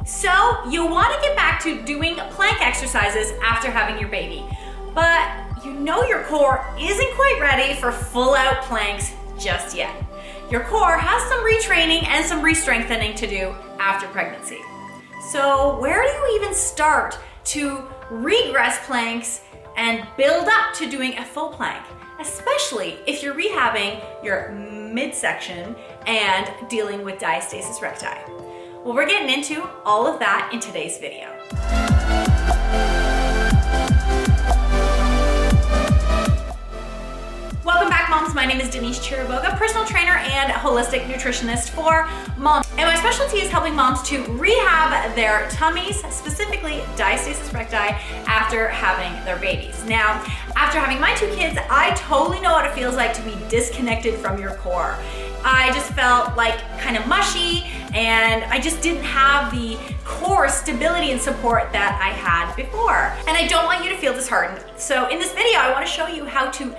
So you want to get back to doing plank exercises after having your baby, but you know your core isn't quite ready for full out planks just yet. Your core has some retraining and some re-strengthening to do after pregnancy. So where do you even start to regress planks and build up to doing a full plank, especially if you're rehabbing your midsection and dealing with diastasis recti? Well, we're getting into all of that in today's video. Welcome back, moms. My name is Denise Chiriboga, personal trainer and holistic nutritionist for moms. And my specialty is helping moms to rehab their tummies, specifically diastasis recti, after having their babies. Now, after having my two kids, I totally know what it feels like to be disconnected from your core. I just felt like kind of mushy, and I just didn't have the core stability and support that I had before. And I don't want you to feel disheartened. So in this video, I want to show you how to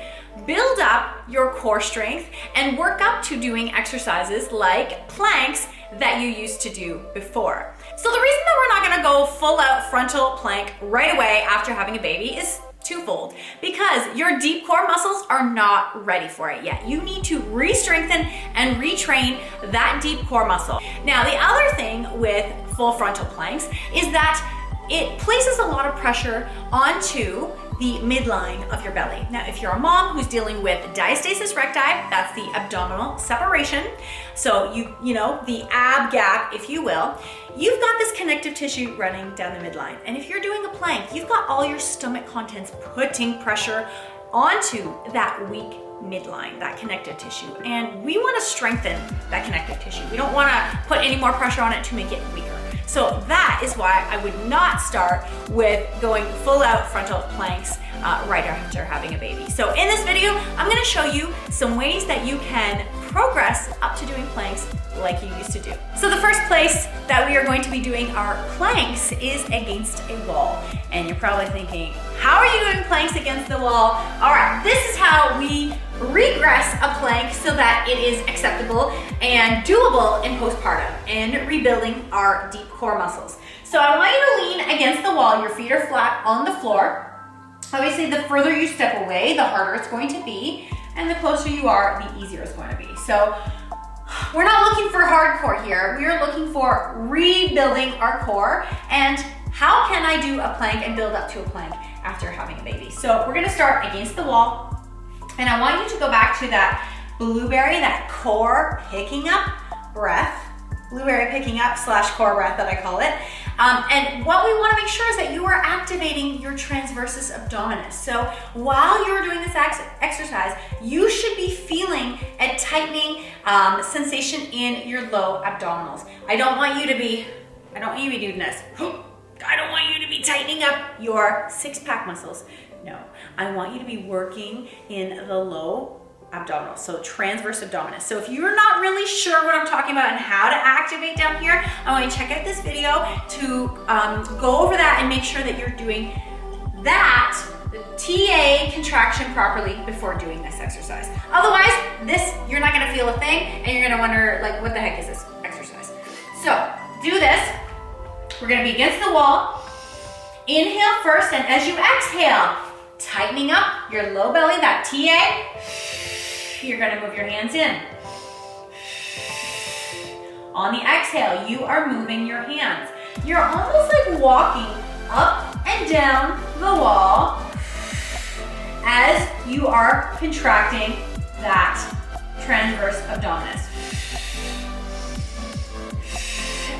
build up your core strength and work up to doing exercises like planks that you used to do before. So the reason that we're not gonna go full out frontal plank right away after having a baby is twofold. Because your deep core muscles are not ready for it yet. You need to re-strengthen and retrain that deep core muscle. Now, the other thing with full frontal planks is that it places a lot of pressure onto the midline of your belly. Now, if you're a mom who's dealing with diastasis recti, that's the abdominal separation. So you know, the ab gap, if you will, you've got this connective tissue running down the midline. And if you're doing a plank, you've got all your stomach contents putting pressure onto that weak midline, that connective tissue. And we want to strengthen that connective tissue. We don't want to put any more pressure on it to make it weaker. So that is why I would not start with going full out frontal planks right after having a baby. So in this video, I'm going to show you some ways that you can progress up to doing planks like you used to do. So the first place that we are going to be doing our planks is against a wall. And you're probably thinking, how are you doing planks against the wall? All right, this is how we regress a plank so that it is acceptable and doable in postpartum and rebuilding our deep core muscles. So I want you to lean against the wall. Your feet are flat on the floor. Obviously, the further you step away, the harder it's going to be. And the closer you are, the easier it's going to be. So we're not looking for hardcore here. We are looking for rebuilding our core. And how can I do a plank and build up to a plank after having a baby? So we're gonna start against the wall. And I want you to go back to that blueberry, that core picking up breath, blueberry picking up / core breath that I call it. And what we want to make sure is that you are activating your transversus abdominis. So while you're doing this exercise, you should be feeling a tightening sensation in your low abdominals. I don't want you to be doing this. I don't want you to be tightening up your six-pack muscles. No, I want you to be working in the low abdominal, so transverse abdominis. So if you're not really sure what I'm talking about and how to activate down here, I want you to check out this video to go over that and make sure that you're doing that, the TA contraction properly before doing this exercise. Otherwise, you're not gonna feel a thing and you're gonna wonder, like, what the heck is this exercise? So do this. We're gonna be against the wall. Inhale first, and as you exhale, tightening up your low belly, that TA, you're gonna move your hands in. On the exhale, you are moving your hands. You're almost like walking up and down the wall as you are contracting that transverse abdominis.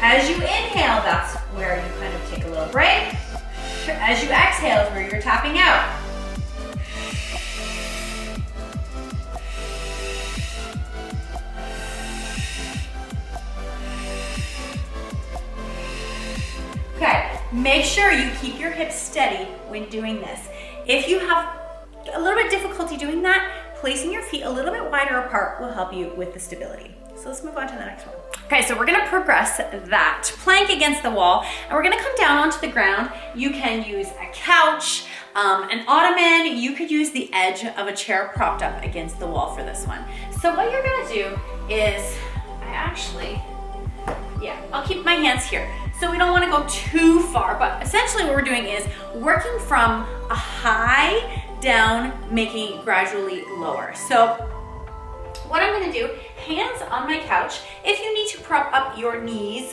As you inhale, that's where you kind of take a little break. As you exhale is where you're tapping out. Okay, make sure you keep your hips steady when doing this. If you have a little bit difficulty doing that, placing your feet a little bit wider apart will help you with the stability. So let's move on to the next one. Okay, so we're gonna progress that plank against the wall, and we're gonna come down onto the ground. You can use a couch, an ottoman. You could use the edge of a chair propped up against the wall for this one. So what you're gonna do is, I'll keep my hands here. So we don't want to go too far, but essentially what we're doing is working from a high down, making it gradually lower. So what I'm gonna do, hands on my couch. If you need to prop up your knees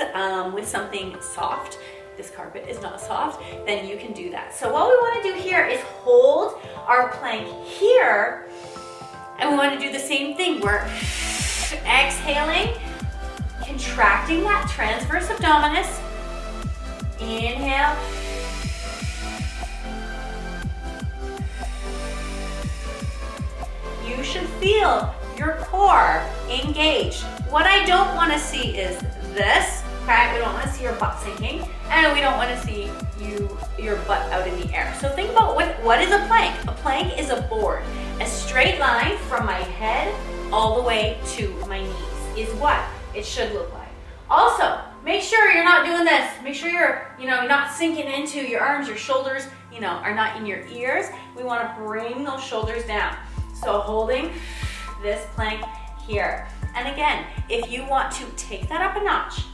with something soft, this carpet is not soft, then you can do that. So what we wanna do here is hold our plank here, and we wanna do the same thing. We're exhaling, contracting that transverse abdominis. Inhale. You should feel your core engaged. What I don't want to see is this, okay? We don't want to see your butt sinking, and we don't want to see your butt out in the air. So think about what is a plank? A plank is a board. A straight line from my head all the way to my knees is what it should look like. Also, make sure you're not doing this. Make sure you're not sinking into your arms, your shoulders, are not in your ears. We want to bring those shoulders down. So holding this plank here. And again, if you want to take that up a notch,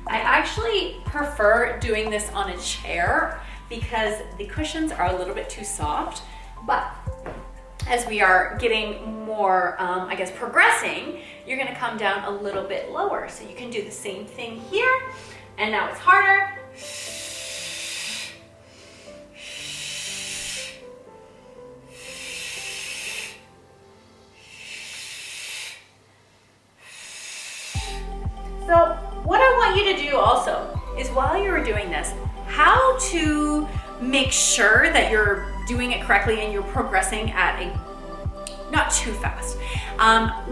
I actually prefer doing this on a chair because the cushions are a little bit too soft, but as we are getting more, progressing, you're gonna come down a little bit lower. So you can do the same thing here, and now it's harder. So what I want you to do also is while you're doing this, how to make sure that you're doing it correctly and you're progressing at not too fast.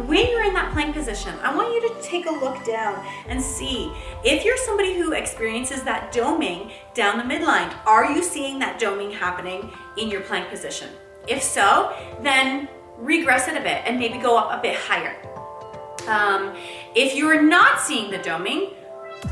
When you're in that plank position, I want you to take a look down and see if you're somebody who experiences that doming down the midline. Are you seeing that doming happening in your plank position? If so, then regress it a bit and maybe go up a bit higher. If you're not seeing the doming,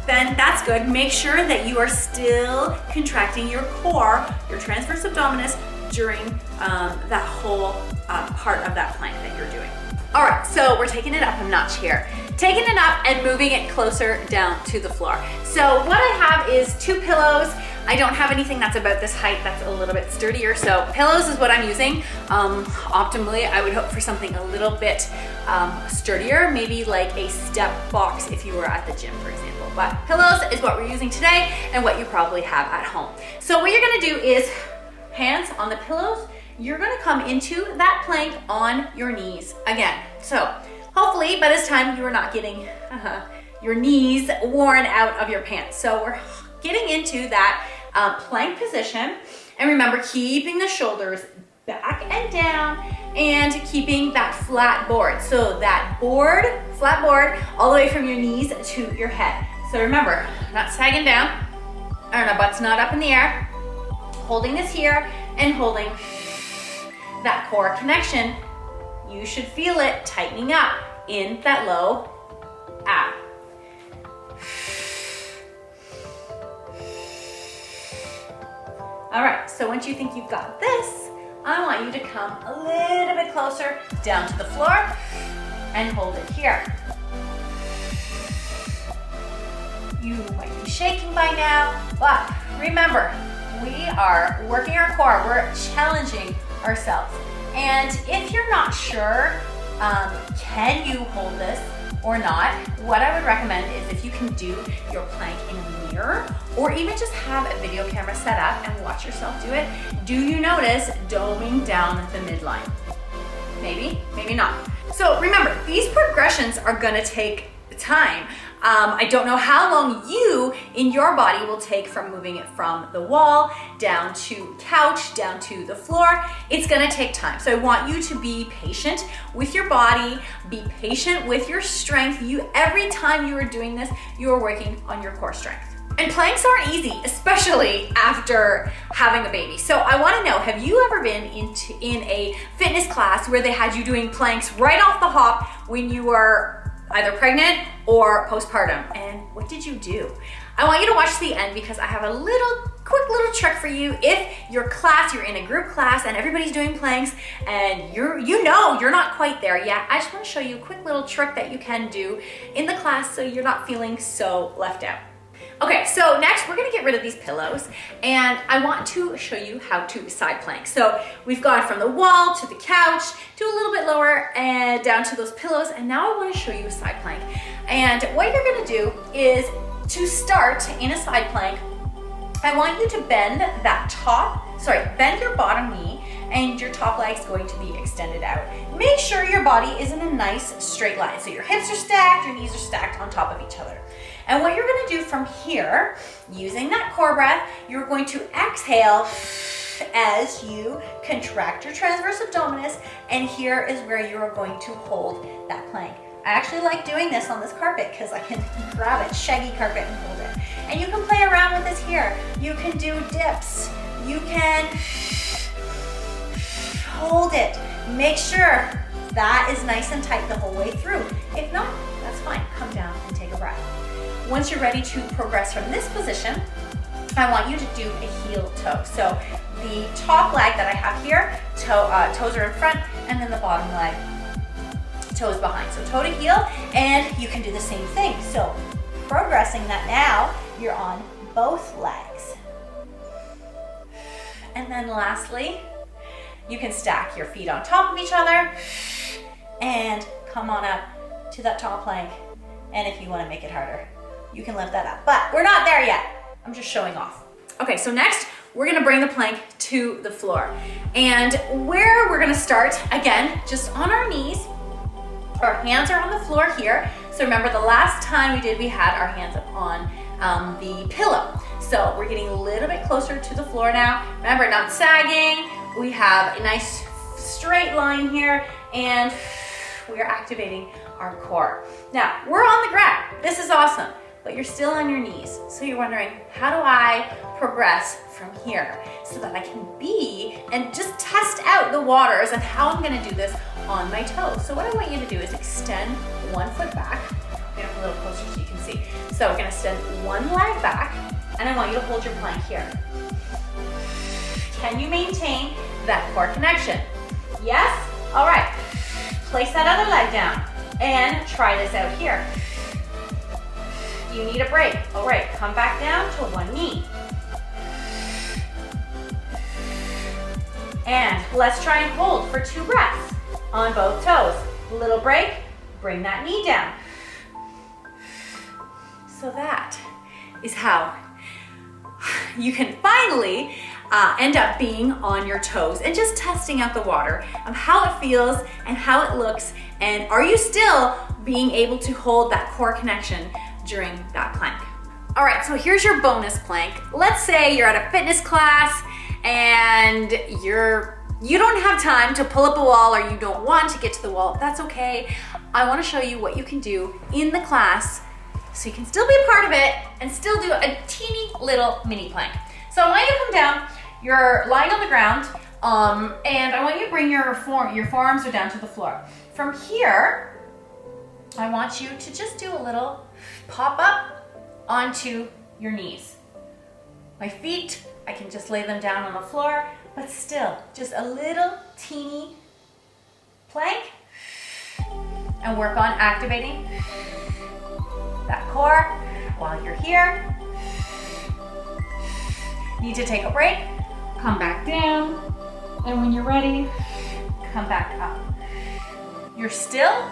then that's good. Make sure that you are still contracting your core, your transverse abdominis during that whole part of that plank that you're doing. All right, so we're taking it up a notch here. Taking it up and moving it closer down to the floor. So what I have is 2 pillows. I don't have anything that's about this height that's a little bit sturdier, so pillows is what I'm using. Optimally, I would hope for something a little bit sturdier, maybe like a step box if you were at the gym, for example. But pillows is what we're using today and what you probably have at home. So what you're gonna do is hands on the pillows, you're gonna come into that plank on your knees again. So hopefully by this time you are not getting your knees worn out of your pants. So we're getting into that plank position. And remember, keeping the shoulders back and down and keeping that flat board. So that board, flat board, all the way from your knees to your head. So remember, not sagging down, our butt's not up in the air, holding this here and holding that core connection. You should feel it tightening up in that low ab. All right, so once you think you've got this, I want you to come a little bit closer down to the floor and hold it here. You might be shaking by now, but remember, we are working our core, we're challenging ourselves. And if you're not sure, can you hold this or not, what I would recommend is if you can do your plank in a mirror or even just have a video camera set up and watch yourself do it. Do you notice doming down the midline? Maybe, maybe not. So remember, these progressions are gonna take time. I don't know how long you in your body will take from moving it from the wall down to couch, down to the floor. It's gonna take time. So I want you to be patient with your body, be patient with your strength. Every time you are doing this, you are working on your core strength. And planks aren't easy, especially after having a baby. So I wanna know, have you ever been in a fitness class where they had you doing planks right off the hop when you were either pregnant or postpartum. And what did you do? I want you to watch to the end because I have a quick little trick for you. If you're in a group class and everybody's doing planks and you're not quite there yet, I just want to show you a quick little trick that you can do in the class so you're not feeling so left out. Okay, so next we're gonna get rid of these pillows and I want to show you how to side plank. So we've gone from the wall to the couch to a little bit lower and down to those pillows, and now I wanna show you a side plank. And what you're gonna do is to start in a side plank, I want you to bend your bottom knee and your top leg's going to be extended out. Make sure your body is in a nice straight line. So your hips are stacked, your knees are stacked on top of each other. And what you're gonna do from here, using that core breath, you're going to exhale as you contract your transverse abdominis, and here is where you're going to hold that plank. I actually like doing this on this carpet because I can grab it, shaggy carpet, and hold it. And you can play around with this here. You can do dips. You can hold it. Make sure that is nice and tight the whole way through. If not, that's fine. Come down and take a breath. Once you're ready to progress from this position, I want you to do a heel toe. So the top leg that I have here, toes are in front, and then the bottom leg, toes behind. So toe to heel, and you can do the same thing. So progressing that now, you're on both legs. And then lastly, you can stack your feet on top of each other and come on up to that top plank. And if you want to make it harder, you can lift that up. But we're not there yet. I'm just showing off. Okay, so next we're gonna bring the plank to the floor. And where we're gonna start, again, just on our knees. Our hands are on the floor here. So remember the last time we had our hands up on the pillow. So we're getting a little bit closer to the floor now. Remember, not sagging. We have a nice straight line here, and we are activating our core. Now, we're on the ground. This is awesome, but you're still on your knees. So you're wondering, how do I progress from here so that I can be and just test out the waters and how I'm gonna do this on my toes. So what I want you to do is extend one foot back. Get up a little closer so you can see. So we're gonna extend one leg back, and I want you to hold your plank here. Can you maintain that core connection? Yes? All right. Place that other leg down and try this out here. Do you need a break? All right, come back down to one knee. And let's try and hold for 2 breaths on both toes. Little break, bring that knee down. So that is how you can finally end up being on your toes and just testing out the water of how it feels and how it looks, and are you still being able to hold that core connection during that plank. All right, so here's your bonus plank. Let's say you're at a fitness class and you don't have time to pull up a wall, or you don't want to get to the wall. That's okay. I want to show you what you can do in the class so you can still be a part of it and still do a teeny little mini plank. So I want you to come down. You're lying on the ground, and I want you to bring your forearms are down to the floor. From here, I want you to just do a little pop up onto your knees. My feet, I can just lay them down on the floor, but still, just a little teeny plank, and work on activating that core while you're here. Need to take a break, come back down, and when you're ready, come back up. You're still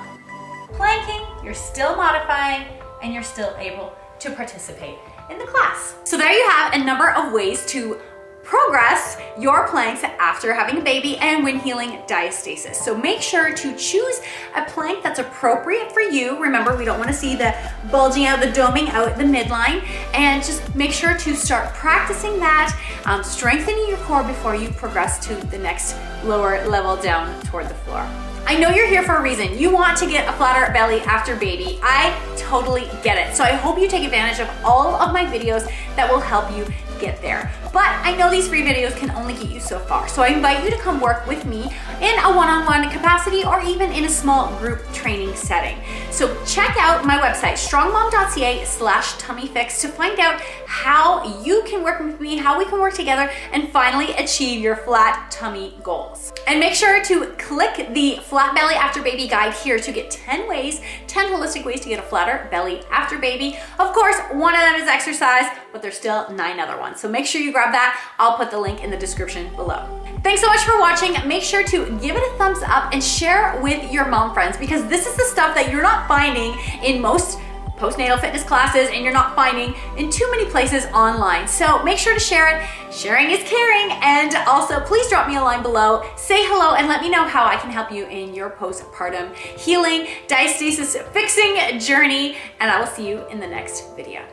planking, you're still modifying, and you're still able to participate in the class. So there you have a number of ways to progress your planks after having a baby and when healing diastasis. So make sure to choose a plank that's appropriate for you. Remember, we don't want to see the bulging out, the doming out the midline, and just make sure to start practicing that, strengthening your core before you progress to the next lower level down toward the floor. I know you're here for a reason. You want to get a flatter belly after baby. I totally get it. So I hope you take advantage of all of my videos that will help you get there. But I know these free videos can only get you so far. So I invite you to come work with me in a one-on-one capacity or even in a small group training setting. So check out my website, strongmom.ca/tummyfix, to find out how you can work with me, how we can work together and finally achieve your flat tummy goals. And make sure to click the flat belly after baby guide here to get 10 holistic ways to get a flatter belly after baby. Of course, one of them is exercise, but there's still 9 other ones. So make sure you grab that. I'll put the link in the description below. Thanks so much for watching. Make sure to give it a thumbs up and share with your mom friends, because this is the stuff that you're not finding in most postnatal fitness classes and you're not finding in too many places online. So make sure to share it. Sharing is caring. And also please drop me a line below, say hello, and let me know how I can help you in your postpartum healing, diastasis fixing journey. And I will see you in the next video.